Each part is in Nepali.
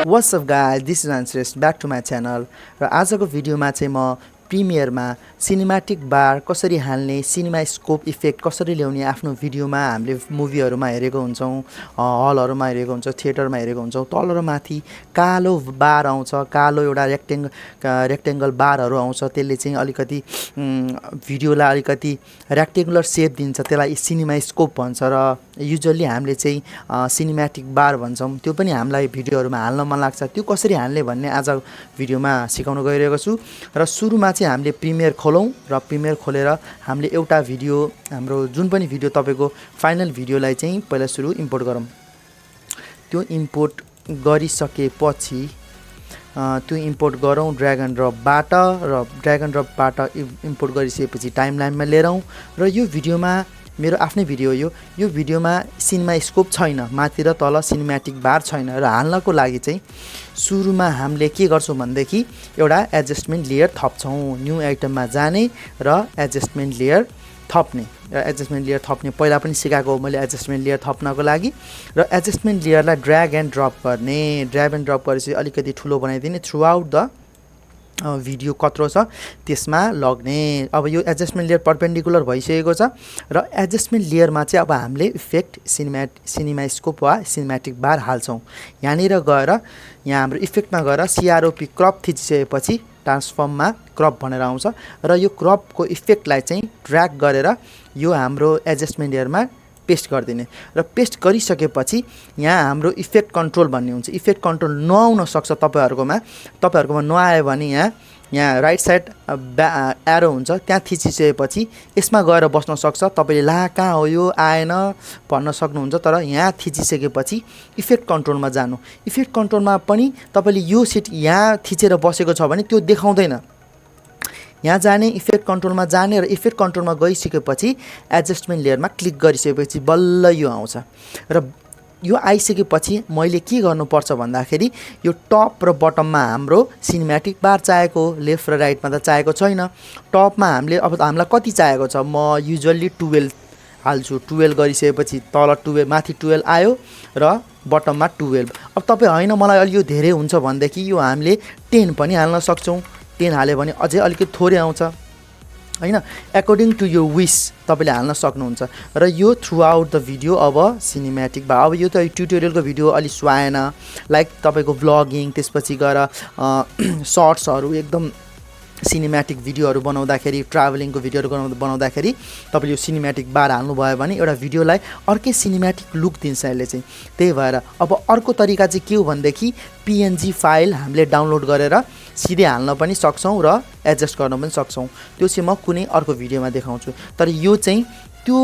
What's up guys, this is Ansres back to my channel र आजको भिडियोमा चाहिँ म प्रिमियरमा सिनेम्याटिक बार कसरी हाल्ने सिनेमा स्कोप इफेक्ट कसरी ल्याउने आफ्नो भिडियोमा हामीले मुभीहरुमा हेरेको हुन्छौं हलहरुमा हेरेको हुन्छ थिएटरमा हेरेको हुन्छौं तल र माथि कालो बार आउँछ कालो एउटा रेक्टेंगल बारहरु आउँछ त्यसले चाहिँ अलिकति भिडियोलाई अलिकति रेक्टेंगुलर शेप दिन्छ त्यसलाई सिनेमा स्कोप भन्छ र युजुअली हामीले चाहिँ सिनेम्याटिक बार भन्छौं त्यो पनि हामीलाई भिडियोहरुमा हाल्न मन लाग्छ त्यो कसरी हाल्ने भन्ने आज भिडियोमा सिकाउन गइरहेको छु र सुरुमा चाहिँ हामीले प्रिमियर खोलौं र प्रिमियर खोलेर हामीले एउटा भिडियो हाम्रो जुन पनि भिडियो तपाईको फाइनल भिडियोलाई चाहिँ पहिला सुरु इम्पोर्ट गरौं त्यो इम्पोर्ट गरिसकेपछि त्यो इम्पोर्ट गरौं ड्र्याग एन्ड ड्रपबाट र ड्र्याग एन्ड ड्रपबाट इम्पोर्ट गरिसकेपछि टाइमलाइनमा लिएर र यो भिडियोमा मेरो आफ्नै भिडियो यो भिडियोमा सिनेमा स्कोप छैन माथि र तल सिनेम्याटिक बार छैन र हाल्नको लागि चाहिँ सुरुमा हामीले के गर्छौं भन्देखि एउटा एडजस्टमेन्ट लेयर थप्छौं न्यू आइटममा जाने र एडजस्टमेन्ट लेयर थप्ने र एडजस्टमेन्ट लेयर थप्ने पहिला पनि सिकाएको हो मैले एडजस्टमेन्ट लेयर थप्नको लागि र एडजस्टमेन्ट लेयरलाई ड्र्याग एन्ड ड्रप गर्ने ड्र्याग एन्ड ड्रप गरेपछि अलिकति ठुलो बनाइदिने थ्रु आउट द भिडियो कत्रो छ त्यसमा लग्ने अब यो एडजस्टमेन्ट लेयर परपेन्डिकुलर भइसकेको छ र एडजस्टमेन्ट लेयरमा चाहिँ अब हामीले इफेक्ट सिनेमा स्कोप वा सिनेम्याटिक बार हाल्छौं यहाँनिर गएर यहाँ हाम्रो इफेक्टमा गएर CROP क्रप थिचिसकेपछि ट्रान्सफर्ममा क्रप भनेर आउँछ र यो क्रपको इफेक्टलाई चाहिँ ड्र्याग गरेर यो हाम्रो एडजस्टमेन्ट लेयरमा पेस्ट गर्दिने र पेस्ट गरिसकेपछि यहाँ हाम्रो इफेक्ट कन्ट्रोल भन्ने हुन्छ इफेक्ट कन्ट्रोल नआउन सक्छ तपाईहरुकोमा नआयो भने यहाँ राइट साइड एरो हुन्छ त्यहाँ थिचिसकेपछि यसमा गएर बस्न सक्छ तपाईले ला कहाँ हो यो आएन भन्न सक्नुहुन्छ तर यहाँ थिचिसकेपछि इफेक्ट कन्ट्रोलमा जानु इफेक्ट कन्ट्रोलमा पनि तपाईले यो सेट यहाँ थिचेर बसेको छ भने त्यो देखाउँदैन यहाँ जाने इफेक्ट कन्ट्रोलमा जाने र इफेक्ट कन्ट्रोलमा गइसकेपछि एडजस्टमेन्ट लेयरमा क्लिक गरिसकेपछि बल्ल यो आउँछ र यो आइसकेपछि मैले के गर्नुपर्छ भन्दाखेरि यो टप र बटममा हाम्रो सिनेम्याटिक बार चाहेको लेफ्ट र राइटमा त चाहेको छैन टपमा हामीले अब हामीलाई कति चाहेको छ म युजुअली 12 हाल्छु 12 गरिसकेपछि तल 12 माथि 12 आयो र बटममा 12 अब तपाई हैन मलाई अलि यो धेरै हुन्छ भन्देखि यो हामीले 10 पनि हाल्न सक्छौं 10 हाल्यो भने अझै अलिकति थोरै आउँछ हैन अकॉर्डिङ टु योर विश तपाईले हाल्न सक्नुहुन्छ र यो थ्रु आउट द भिडियो अब सिनेम्याटिक बा अब यो त ट्युटोरियलको भिडियो अलि सुहाएन लाइक तपाईको व्लगिङ त्यसपछि गएर शर्ट्सहरु एकदम सिनेम्याटिक भिडियोहरु बनाउँदाखेरि ट्राभलिङको भिडियोहरु बनाउँदाखेरि तपाईले यो सिनेम्याटिक बार हाल्नु भयो भने एउटा भिडियोलाई अर्कै सिनेम्याटिक लुक दिन्छ यसले चाहिँ त्यही भएर अब अर्को तरिका चाहिँ के हो भन्देखि PNG फाइल हामीले डाउनलोड गरेर सिधै हाल्न पनि सक्छौं र एडजस्ट गर्न पनि सक्छौं त्यो चाहिँ म कुनै अर्को भिडियोमा देखाउँछु तर यो चाहिँ त्यो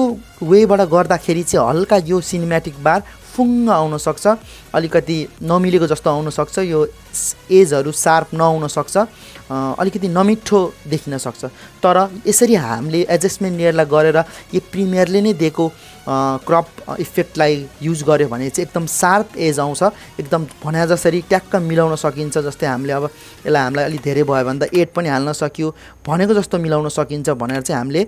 वेबाट गर्दाखेरि चाहिँ हल्का यो सिनेम्याटिक बार फुङ्ग आउन सक्छ अलिकति नमिलेको जस्तो आउन सक्छ यो एजहरु शार्प नआउन सक्छ अलिकति नमिठो देखिन सक्छ तर यसरी हामीले एडजस्टमेन्ट लेयरलाई गरेर यो प्रिमियरले नै दिएको क्रप इफेक्टलाई युज गर्यो भने चाहिँ एकदम शार्प एज आउँछ एकदम भने जसरी ट्याक्क मिलाउन सकिन्छ जस्तै हामीले अब यसलाई हामीलाई अलि धेरै भयो भने त 8 पनि हाल्न सकियो भनेको जस्तो मिलाउन सकिन्छ भनेर चाहिँ हामीले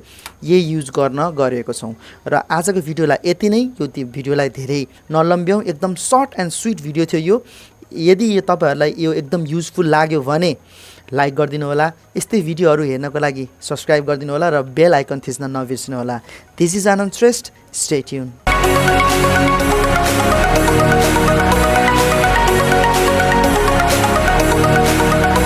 यही युज गर्न गरेको छौं र आजको भिडियोलाई यति नै यो भिडियोलाई धेरै नलम्ब्यौं एकदम सर्ट एन्ड स्वीट भिडियो थियो यो यदि यो तपाईहरुलाई यो एकदम युजफुल लाग्यो भने लाइक गर्दिनु होला यस्तै भिडियोहरु हेर्नको लागि सब्स्क्राइब गर्दिनु होला र बेल आइकन थिच्न नबिर्सनु होला this is Anand Shrestha stay tune